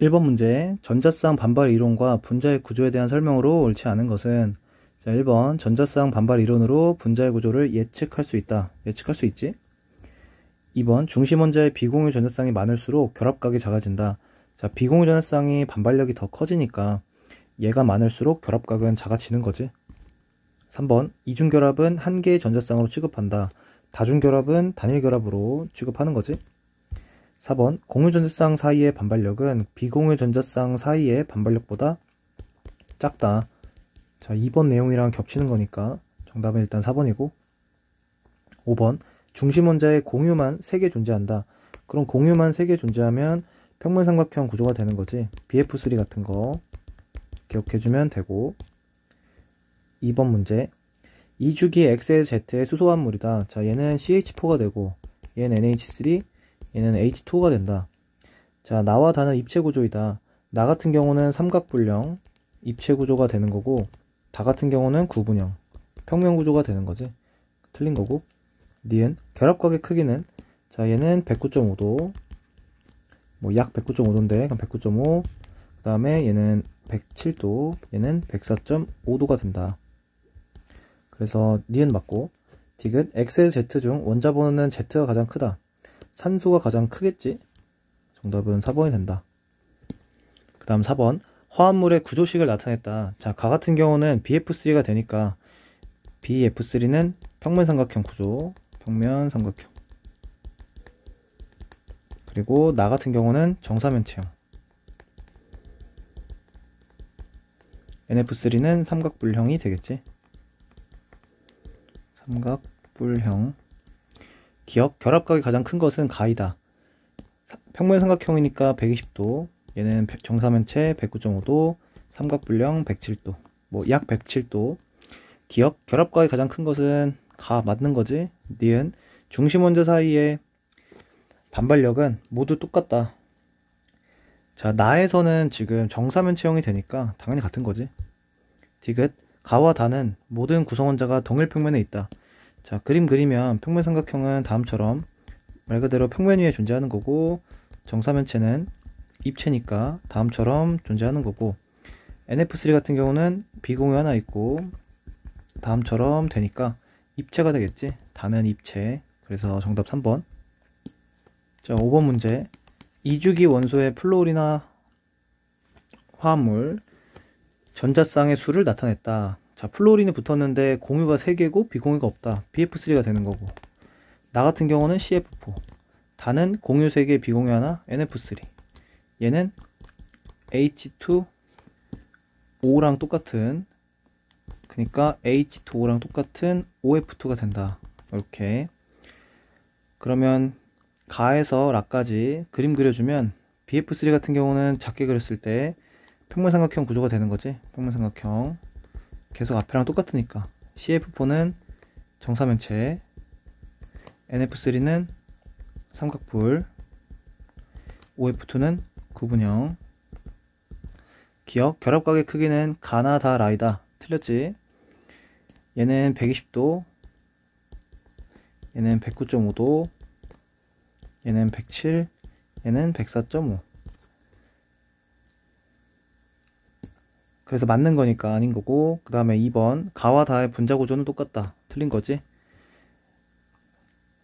1번 문제, 전자쌍 반발 이론과 분자의 구조에 대한 설명으로 옳지 않은 것은, 자, 1번, 전자쌍 반발 이론으로 분자의 구조를 예측할 수 있다. 예측할 수 있지? 2번, 중심 원자의 비공유 전자쌍이 많을수록 결합각이 작아진다. 자, 비공유 전자쌍이 반발력이 더 커지니까 얘가 많을수록 결합각은 작아지는 거지. 3번, 이중결합은 한 개의 전자쌍으로 취급한다. 다중결합은 단일결합으로 취급하는 거지. 4번, 공유전자쌍 사이의 반발력은 비공유전자쌍 사이의 반발력보다 작다. 자, 2번 내용이랑 겹치는 거니까 정답은 일단 4번이고. 5번, 중심원자의 공유만 3개 존재한다. 그럼 공유만 3개 존재하면 평면삼각형 구조가 되는 거지. BF3 같은 거 기억해주면 되고. 2번 문제, 2주기 XZ의 수소환물이다. 자, 얘는 CH4가 되고 얘는 NH3, 얘는 H2가 된다. 자, 나와 다는 입체구조이다. 나 같은 경우는 삼각불형 입체구조가 되는 거고, 다 같은 경우는 구분형 평면구조가 되는 거지. 틀린 거고. 니은, 결합각의 크기는, 자, 얘는 109.5도, 뭐 약 109.5도인데 그럼 109.5, 그 다음에 얘는 107도, 얘는 104.5도가 된다. 그래서 니은 맞고. 디귿, XZ 중 원자 번호는 Z가 가장 크다. 산소가 가장 크겠지? 정답은 4번이 된다. 그 다음 4번, 화합물의 구조식을 나타냈다. 자, 가 같은 경우는 BF3가 되니까 BF3는 평면삼각형 구조, 평면삼각형. 그리고 나 같은 경우는 정사면체형, NF3는 삼각불형이 되겠지. 삼각불형. 기억, 결합각이 가장 큰 것은 가이다. 평면삼각형이니까 120도, 얘는 정사면체 109.5도, 삼각불형 107도, 뭐 약 107도. 기억, 결합각이 가장 큰 것은 가 맞는 거지. 니은, 중심 원자 사이의 반발력은 모두 똑같다. 자, 나에서는 지금 정사면체형이 되니까 당연히 같은 거지. 디귿, 가와 다는 모든 구성원자가 동일 평면에 있다. 자, 그림 그리면 평면삼각형은 다음처럼 말 그대로 평면 위에 존재하는 거고, 정사면체는 입체니까 다음처럼 존재하는 거고, NF3 같은 경우는 비공유 하나 있고 다음처럼 되니까 입체가 되겠지. 다는 입체. 그래서 정답 3번. 자, 5번 문제, 2주기 원소의 플로리나 화합물 전자쌍의 수를 나타냈다. 자, 플로린이 붙었는데 공유가 3개고 비공유가 없다. BF3가 되는 거고. 나 같은 경우는 CF4, 다는 공유 3개 비공유 하나 NF3. 얘는 H2O랑 똑같은, 그러니까 H2O랑 똑같은 OF2가 된다. 이렇게. 그러면 가에서 라까지 그림 그려주면 BF3 같은 경우는 작게 그렸을 때 평면삼각형 구조가 되는 거지. 평면삼각형. 계속 앞에랑 똑같으니까. CF4는 정사면체, NF3는 삼각불, OF2는 구분형. 기억, 결합각의 크기는 가나 다 라이다. 틀렸지? 얘는 120도, 얘는 109.5도, 얘는 107, 얘는 104.5. 그래서 맞는 거니까 아닌 거고. 그 다음에 2번, 가와 다의 분자 구조는 똑같다. 틀린 거지.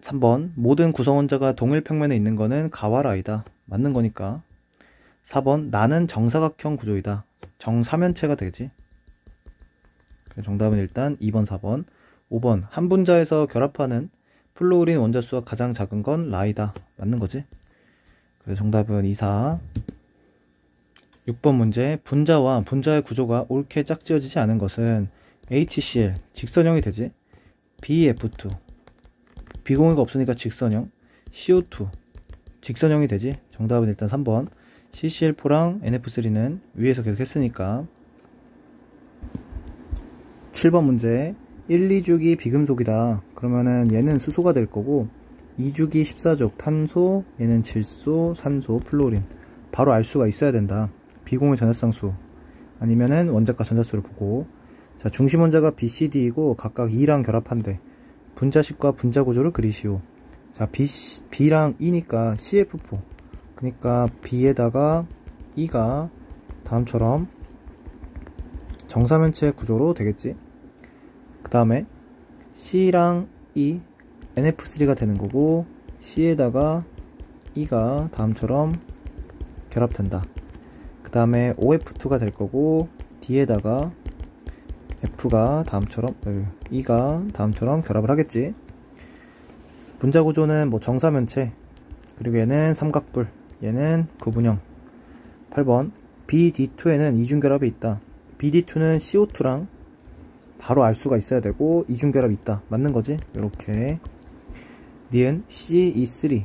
3번, 모든 구성원자가 동일 평면에 있는 거는 가와 라이다. 맞는 거니까. 4번, 나는 정사각형 구조이다. 정사면체가 되지. 그래서 정답은 일단 2번, 4번. 5번, 한 분자에서 결합하는 플로린 원자수가 가장 작은 건 라이다. 맞는 거지. 그래서 정답은 2, 4. 6번 문제, 분자와 분자의 구조가 옳게 짝지어지지 않은 것은 HCl, 직선형이 되지. BF2, 비공유가 없으니까 직선형. CO2, 직선형이 되지. 정답은 일단 3번. CCl4랑 NF3는 위에서 계속 했으니까. 7번 문제, 1, 2주기 비금속이다. 그러면은 얘는 수소가 될 거고, 2주기 14족 탄소, 얘는 질소, 산소, 플로린. 바로 알 수가 있어야 된다. 비공유 전자쌍수 아니면은 원자과 전자수를 보고. 자, 중심 원자가 BCD이고 각각 2랑 결합한대. 분자식과 분자 구조를 그리시오. 자, B랑 E니까 CF4. 그러니까 B에다가 E가 다음처럼 정사면체 구조로 되겠지. 그 다음에 C랑 E, NF3가 되는 거고, C에다가 E가 다음처럼 결합된다. 그 다음에 OF2가 될 거고, D에다가 F가 다음처럼, E가 다음처럼 결합을 하겠지. 분자 구조는 뭐 정사면체, 그리고 얘는 삼각불, 얘는 구분형. 8번 BD2에는 이중결합이 있다. BD2는 CO2랑 바로 알 수가 있어야 되고 이중결합이 있다. 맞는 거지? 요렇게. 니은 CE3,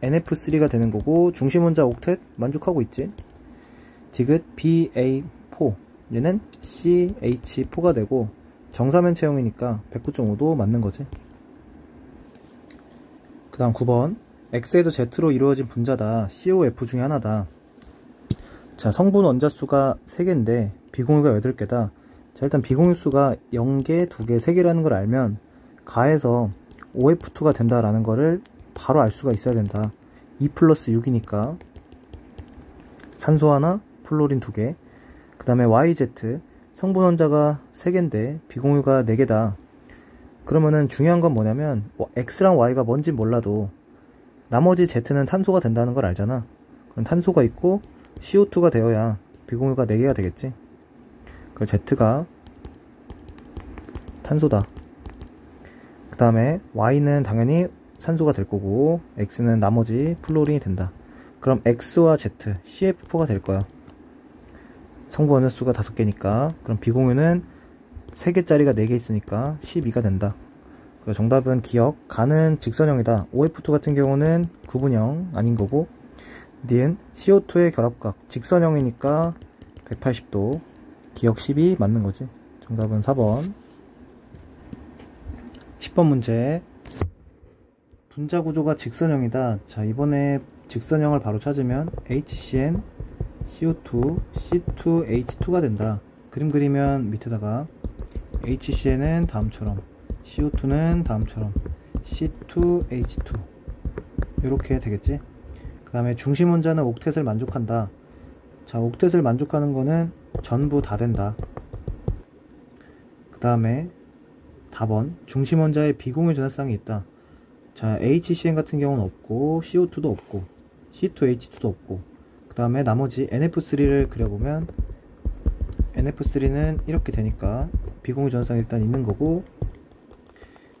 NF3가 되는 거고 중심 원자 옥텟 만족하고 있지. 디귿 BA4, 얘는 CH4가 되고 정사면체형이니까 109.5도 맞는 거지. 그 다음 9번 X에서 Z로 이루어진 분자다. COF 중에 하나다. 자, 성분 원자수가 3개인데 비공유가 8개다. 자, 일단 비공유수가 0개, 2개, 3개라는 걸 알면 가해서 OF2가 된다라는 거를 바로 알 수가 있어야 된다. 2 플러스 6이니까 산소 하나, 플로린 2개. 그 다음에 YZ, 성분 원자가 3개인데 비공유가 4개다. 그러면은 중요한 건 뭐냐면 X랑 Y가 뭔지 몰라도 나머지 Z는 탄소가 된다는 걸 알잖아. 그럼 탄소가 있고 CO2가 되어야 비공유가 4개가 되겠지. 그래서 Z가 탄소다. 그 다음에 Y는 당연히 산소가 될 거고 X는 나머지 플로린이 된다. 그럼 X와 Z, CF4가 될 거야. 성분 원자수가 5개니까. 그럼 비공유는 3개짜리가 4개 있으니까 12가 된다. 그래서 정답은 기억, 가는 직선형이다. OF2 같은 경우는 구분형 아닌 거고, 니은 CO2의 결합각 직선형이니까 180도, 기억 12 맞는 거지. 정답은 4번. 10번 문제. 분자 구조가 직선형이다. 자, 이번에 직선형을 바로 찾으면 HCN, CO2, C2H2가 된다. 그림 그리면 밑에다가 HCN은 다음처럼, CO2는 다음처럼, C2H2 이렇게 되겠지. 그 다음에 중심 원자는 옥텟을 만족한다. 자, 옥텟을 만족하는 거는 전부 다 된다. 그 다음에 답은 중심 원자의 비공유 전하쌍이 있다. 자, HCN 같은 경우는 없고 CO2도 없고 C2H2도 없고, 그 다음에 나머지 NF3를 그려보면 NF3는 이렇게 되니까 비공유 전하쌍이 일단 있는 거고,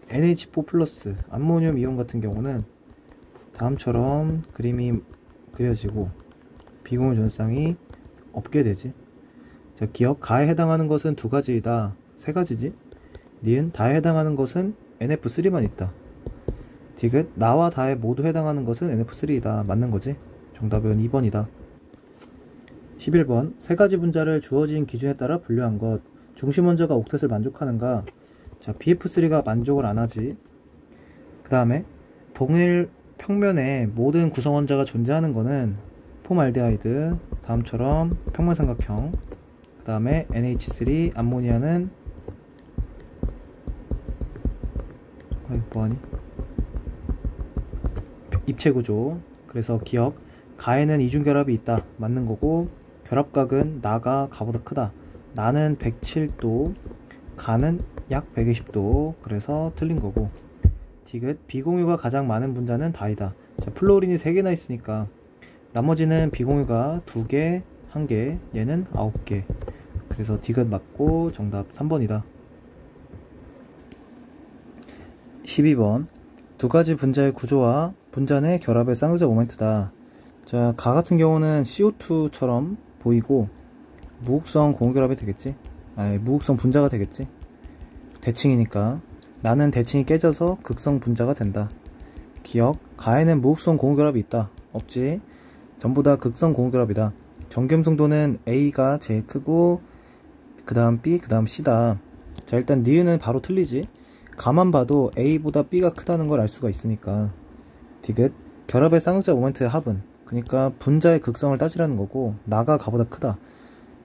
NH4 플러스 암모늄 이온 같은 경우는 다음처럼 그림이 그려지고 비공유 전하쌍이 없게 되지. 자, 기억, 가에 해당하는 것은 2가지이다. 3가지지. 니은 다에 해당하는 것은 NF3만 있다. 디귿 나와 다에 모두 해당하는 것은 NF3이다. 맞는 거지. 정답은 2번이다. 11번 3가지 분자를 주어진 기준에 따라 분류한 것. 중심 원자가 옥텟을 만족하는가? 자, BF3가 만족을 안 하지. 그 다음에 동일 평면에 모든 구성 원자가 존재하는 거는 폼알데하이드, 다음처럼 평면삼각형. 그 다음에 NH3 암모니아는 뭐하니? 입체구조. 그래서 기억, 가에는 이중결합이 있다. 맞는 거고, 결합각은 나가 가보다 크다. 나는 107도, 가는 약 120도. 그래서 틀린 거고, 디귿 비공유가 가장 많은 분자는 다이다. 자, 플로린이 3개나 있으니까 나머지는 비공유가 2개, 1개, 얘는 9개. 그래서 디귿 맞고 정답 3번이다. 12번 2가지 분자의 구조와 분자 내 결합의 쌍극자 모멘트다. 자, 가 같은 경우는 CO2처럼 보이고 무극성 공유결합이 되겠지. 무극성 분자가 되겠지. 대칭이니까. 나는 대칭이 깨져서 극성 분자가 된다. 기억, 가에는 무극성 공유결합이 있다. 없지. 전부 다 극성 공유결합이다. 정겸성도는 A가 제일 크고 그 다음 B, 그 다음 C다. 자, 일단 니은은 바로 틀리지. 가만 봐도 A보다 B가 크다는 걸 알 수가 있으니까. 디귿 결합의 쌍극자 모멘트의 합은, 그러니까 분자의 극성을 따지라는 거고, 나가 가보다 크다.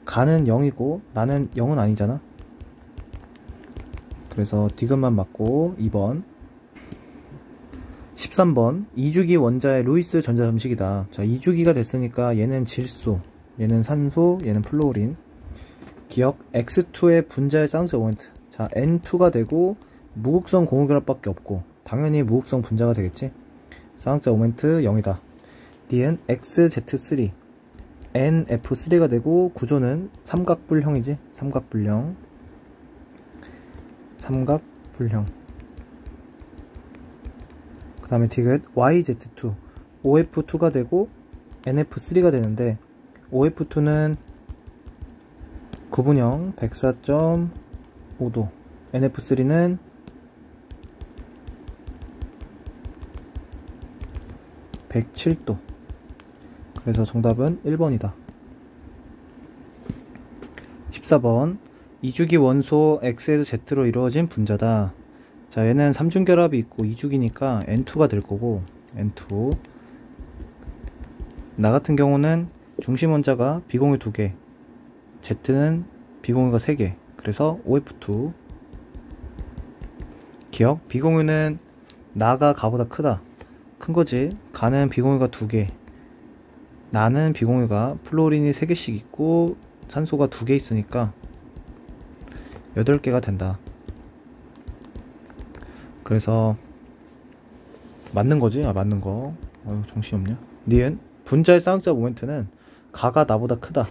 가는 0이고 나는 0은 아니잖아. 그래서 디귿만 맞고 2번. 13번 2주기 원자의 루이스 전자 점식이다. 자, 2주기가 됐으니까 얘는 질소, 얘는 산소, 얘는 플루오린. 기억, X2의 분자의 쌍쌍 모멘트. 자, N2가 되고 무극성 공유결합밖에 없고 당연히 무극성 분자가 되겠지. 쌍쌍 모멘트 0이다. 니은 XZ3 NF3가 되고 구조는 삼각불형이지. 삼각불형. 그 다음에 디귿 YZ2 OF2가 되고 NF3가 되는데 OF2는 구분형 104.5도, NF3는 107도. 그래서 정답은 1번이다. 14번 이주기 원소 X에서 Z로 이루어진 분자다. 자, 얘는 삼중결합이 있고 이주기니까 N2가 될 거고, N2. 나 같은 경우는 중심 원자가 비공유 2개, Z는 비공유가 3개. 그래서 OF2. 기억, 비공유는 나가 가보다 크다. 큰 거지. 가는 비공유가 2개. 나는 비공유가 플로린이 3개씩 있고 산소가 2개 있으니까 8개가 된다. 그래서 맞는 거지? 아, 맞는 거. 정신없냐? 니은 분자의 쌍쌍 모멘트는 가가 나보다 크다.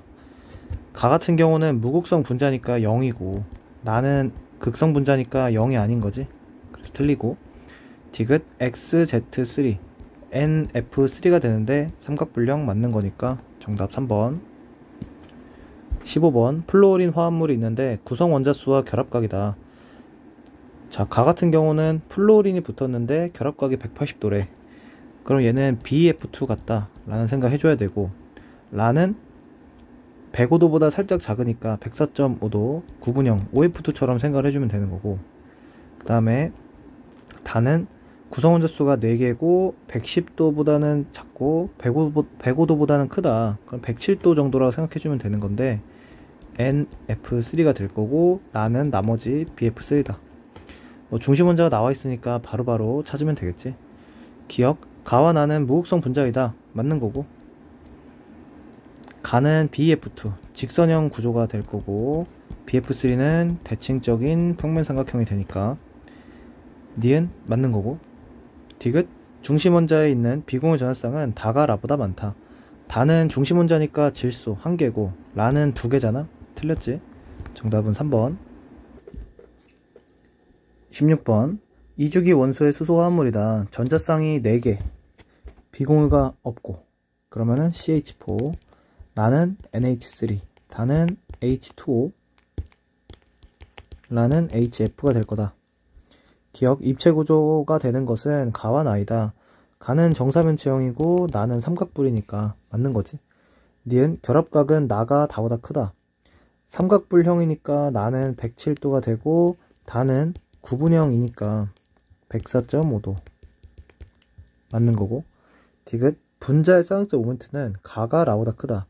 가 같은 경우는 무극성 분자니까 0이고 나는 극성 분자니까 0이 아닌 거지. 그래서 틀리고. 디귿 XZ3 NF3가 되는데 삼각불형 맞는 거니까 정답 3번. 15번 플루오린 화합물이 있는데 구성 원자수와 결합각이다. 자, 가 같은 경우는 플루오린이 붙었는데 결합각이 180도래. 그럼 얘는 BF2 같다 라는 생각 해줘야 되고, 라는 105도보다 살짝 작으니까 104.5도 구분형 OF2처럼 생각을 해주면 되는 거고, 그 다음에 다는 구성원자수가 4개고 110도보다는 작고 105도보다는 크다. 그럼 107도 정도라고 생각해주면 되는 건데 NF3가 될 거고, 나는 나머지 BF3다. 중심 원자가 나와 있으니까 바로바로 찾으면 되겠지. 기억, 가와 나는 무극성 분자이다. 맞는 거고, 가는 BF2 직선형 구조가 될 거고, BF3는 대칭적인 평면삼각형이 되니까 니은 맞는 거고. 디귿 중심 원자에 있는 비공유 전하쌍은 다가 라보다 많다. 다는 중심 원자니까 질소 1개고 라는 2개잖아. 틀렸지. 정답은 3번. 16번 이주기 원소의 수소 화합물이다. 전자쌍이 4개, 비공유가 없고, 그러면은 CH4, 나는 NH3, 다는 H2O, 라는 HF가 될 거다. 기억, 입체 구조가 되는 것은 가와 나이다. 가는 정사면체형이고 나는 삼각불이니까 맞는 거지. 니은 결합각은 나가 다보다 크다. 삼각불형이니까 나는 107도가 되고 다는 구분형이니까 104.5도 맞는 거고. 디귿 분자의 쌍쌍 모멘트는 가가 라보다 크다.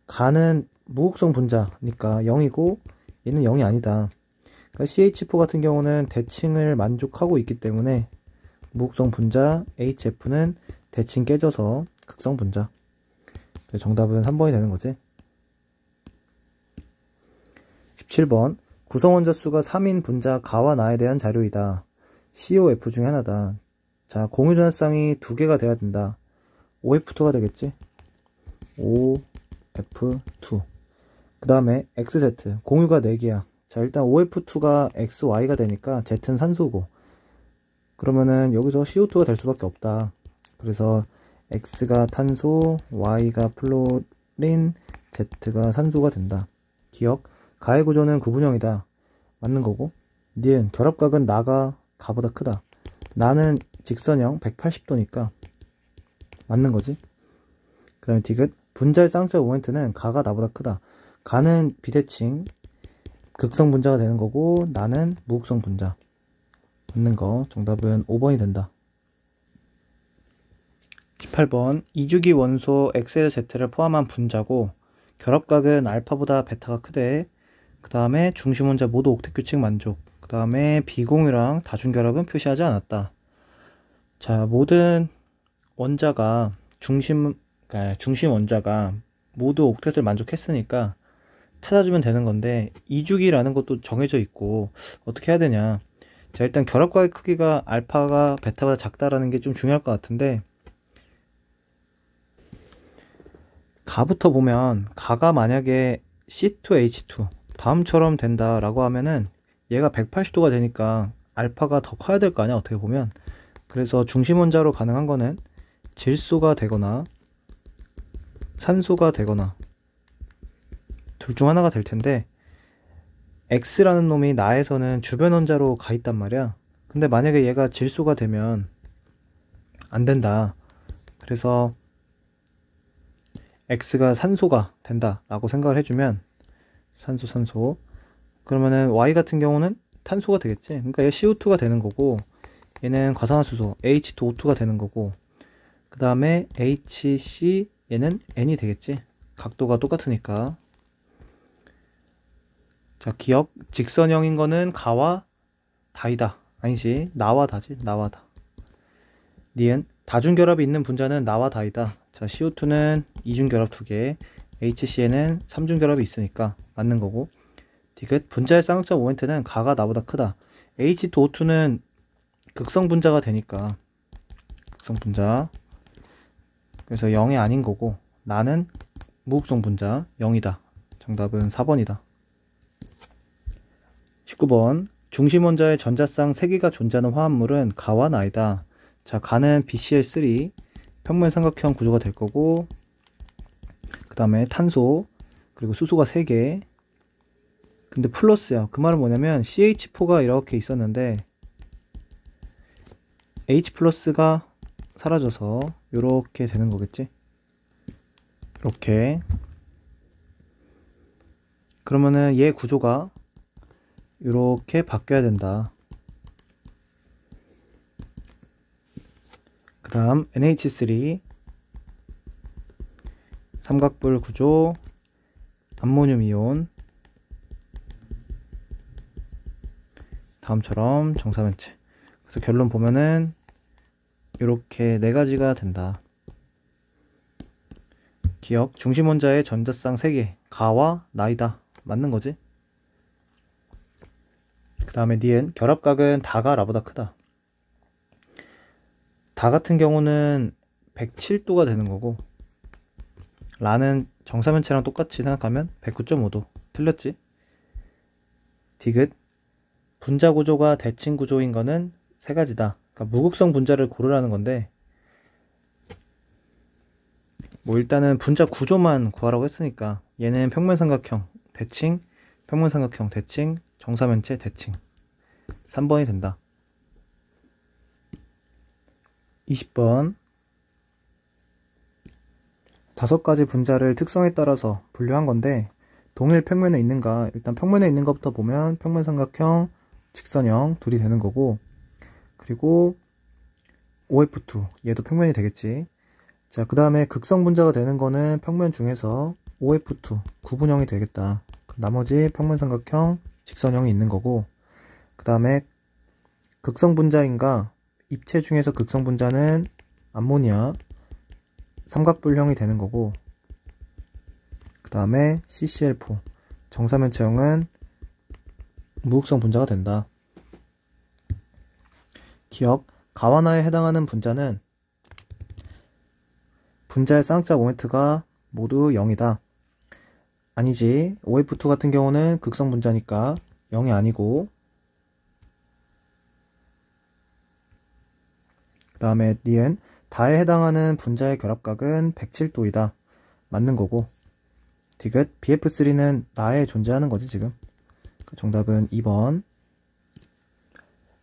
가는 무극성 분자니까 0이고 얘는 0이 아니다. 그러니까 CH4 같은 경우는 대칭을 만족하고 있기 때문에 무극성 분자, HF는 대칭 깨져서 극성 분자. 정답은 3번이 되는 거지. 17번 구성 원자수가 3인 분자 가와 나에 대한 자료이다. COF 중에 하나다. 자, 공유 전하쌍이 2개가 돼야 된다. OF2가 되겠지. OF2. 그 다음에 XZ 공유가 4개야. 자, 일단 OF2가 XY가 되니까 Z는 산소고, 그러면은 여기서 CO2가 될 수밖에 없다. 그래서 X가 탄소, Y가 플로린, Z가 산소가 된다. 기억, 가의 구조는 구분형이다. 맞는 거고. 니은 결합각은 나가 가보다 크다. 나는 직선형 180도니까 맞는 거지. 그 다음에 디귿 분자의 쌍쌍 모멘트는 가가 나보다 크다. 가는 비대칭 극성 분자가 되는 거고 나는 무극성 분자. 맞는 거. 정답은 5번이 된다. 18번 이주기 원소 XLZ를 포함한 분자고 결합각은 알파보다 베타가 크대. 그 다음에 중심 원자 모두 옥텟 규칙 만족. 그 다음에 비공유랑 다중결합은 표시하지 않았다. 자, 모든 원자가 중심 원자가 모두 옥텟을 만족했으니까 찾아주면 되는 건데, 2주기라는 것도 정해져 있고 어떻게 해야 되냐. 자, 일단 결합과의 크기가 알파가 베타보다 작다라는 게 좀 중요할 것 같은데, 가부터 보면 가가 만약에 C2H2 다음처럼 된다라고 하면은 얘가 180도가 되니까 알파가 더 커야 될 거 아니야, 어떻게 보면. 그래서 중심 원자로 가능한 거는 질소가 되거나 산소가 되거나 둘 중 하나가 될 텐데, X라는 놈이 나에서는 주변 원자로 가 있단 말이야. 근데 만약에 얘가 질소가 되면 안 된다. 그래서 X가 산소가 된다 라고 생각을 해주면, 산소 그러면은 Y 같은 경우는 탄소가 되겠지. 그러니까 얘 CO2가 되는 거고, 얘는 과산화수소 H2O2가 되는 거고, 그 다음에 HC 얘는 N이 되겠지. 각도가 똑같으니까. 자, 기억. 직선형인 거는 가와 다이다. 아니지, 나와 다지. 나와 다. 니은 다중결합이 있는 분자는 나와 다이다. 자, CO2는 이중결합 2개, HCN은 3중결합이 있으니까 맞는 거고, 디귿 분자의 쌍극적 모멘트는 가가 나보다 크다. H2O2는 극성 분자가 되니까 극성 분자, 그래서 0이 아닌 거고, 나는 무극성 분자 0이다. 정답은 4번이다. 19번 중심 원자의 전자쌍 3개가 존재하는 화합물은 가와 나이다. 자, 가는 BCl3 평면 삼각형 구조가 될 거고, 그 다음에 탄소 그리고 수소가 3개. 근데 플러스야. 그 말은 뭐냐면 CH4가 이렇게 있었는데 H 플러스가 사라져서 이렇게 되는 거겠지. 이렇게. 그러면은 얘 구조가 이렇게 바뀌어야 된다. 그 다음 NH3 삼각불 구조, 암모늄 이온, 다음처럼 정사면체. 그래서 결론 보면은 이렇게 4가지가 된다. 기억, 중심 원자의 전자쌍 3개, 가와 나이다. 맞는 거지? 그 다음에 니은, 결합각은 다가 라보다 크다. 다 같은 경우는 107도가 되는 거고, 라는 정사면체랑 똑같이 생각하면 109.5도. 틀렸지? 디귿, 분자 구조가 대칭 구조인 거는 3가지다. 그러니까 무극성 분자를 고르라는 건데, 뭐 일단은 분자 구조만 구하라고 했으니까 얘는 평면삼각형 대칭, 평면삼각형 대칭, 정사면체 대칭. 3번이 된다. 20번 5가지 분자를 특성에 따라서 분류한 건데, 동일 평면에 있는가, 일단 평면에 있는 것부터 보면 평면삼각형, 직선형 둘이 되는 거고, 그리고 OF2 얘도 평면이 되겠지. 자, 그 다음에 극성 분자가 되는 거는 평면 중에서 OF2 구분형이 되겠다. 나머지 평면삼각형, 직선형이 있는 거고, 그 다음에 극성 분자인가, 입체 중에서 극성 분자는 암모니아 삼각불형이 되는 거고, 그 다음에 CCl4 정사면체형은 무극성 분자가 된다. 기억, 가와나에 해당하는 분자는 분자의 쌍극자 모멘트가 모두 0이다. 아니지, OF2 같은 경우는 극성 분자니까 0이 아니고, 그 다음에 니은, 다에 해당하는 분자의 결합각은 107도이다. 맞는 거고, 디귿, BF3는 나에 존재하는 거지 지금. 정답은 2번.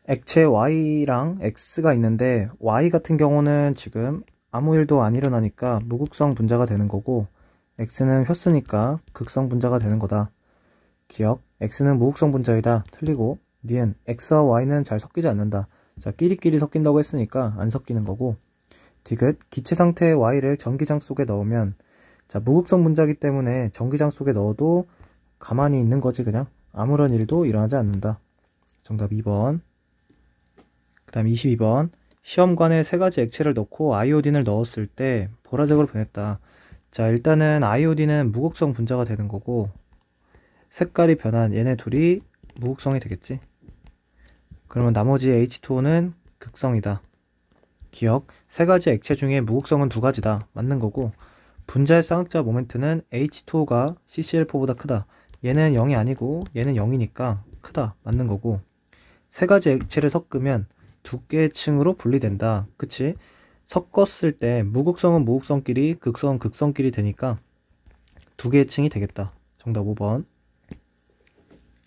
액체 Y랑 X가 있는데, Y 같은 경우는 지금 아무 일도 안 일어나니까 무극성 분자가 되는 거고, X는 휘었으니까 극성 분자가 되는 거다. 기억, X는 무극성 분자이다. 틀리고, 니은, X와 Y는 잘 섞이지 않는다. 자, 끼리끼리 섞인다고 했으니까 안 섞이는 거고, 디귿, 기체 상태의 Y를 전기장 속에 넣으면, 자, 무극성 분자이기 때문에 전기장 속에 넣어도 가만히 있는 거지 그냥. 아무런 일도 일어나지 않는다. 정답 2번. 그 다음 22번. 시험관에 3가지 액체를 넣고 아이오딘을 넣었을 때 보라색으로 변했다. 자, 일단은 iod는 무극성 분자가 되는 거고, 색깔이 변한 얘네 둘이 무극성이 되겠지. 그러면 나머지 H2O는 극성이다. 기억, 세 가지 액체 중에 무극성은 두 가지다. 맞는 거고, 분자의 쌍극자 모멘트는 H2O가 CCl4보다 크다. 얘는 0이 아니고 얘는 0이니까 크다. 맞는 거고, 세 가지 액체를 섞으면 두 개의 층으로 분리된다. 그치? 섞었을 때 무극성은 무극성끼리, 극성은 극성끼리 되니까 두 개의 층이 되겠다. 정답 5번.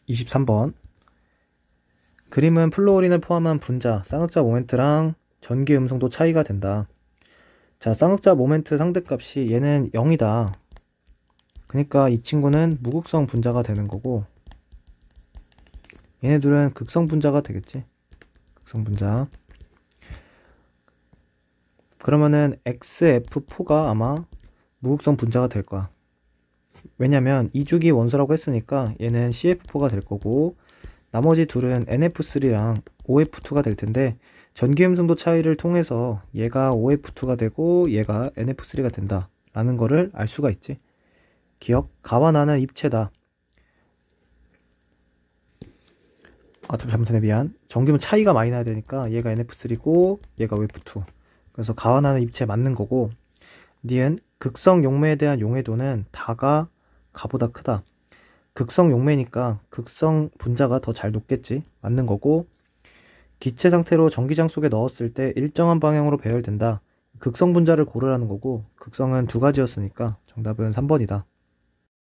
23번. 그림은 플루오린을 포함한 분자, 쌍극자 모멘트랑 전기 음성도 차이가 된다. 자, 쌍극자 모멘트 상대값이 얘는 0이다. 그러니까 이 친구는 무극성 분자가 되는 거고, 얘네들은 극성 분자가 되겠지. 극성 분자. 그러면은 XF4가 아마 무극성 분자가 될 거야. 왜냐면 2주기 원소라고 했으니까 얘는 CF4가 될 거고, 나머지 둘은 NF3랑 OF2가 될 텐데, 전기 음성도 차이를 통해서 얘가 OF2가 되고 얘가 NF3가 된다 라는 거를 알 수가 있지. 기억, 가와 나는 입체다. 좀 잘못했네, 미안. 전기음 차이가 많이 나야 되니까 얘가 NF3고 얘가 OF2. 그래서 가와 나는 입체 맞는 거고, 니은 극성 용매에 대한 용해도는 다가 가보다 크다. 극성 용매니까 극성 분자가 더 잘 녹겠지. 맞는 거고, 기체 상태로 전기장 속에 넣었을 때 일정한 방향으로 배열된다. 극성 분자를 고르라는 거고, 극성은 두 가지였으니까 정답은 3번이다.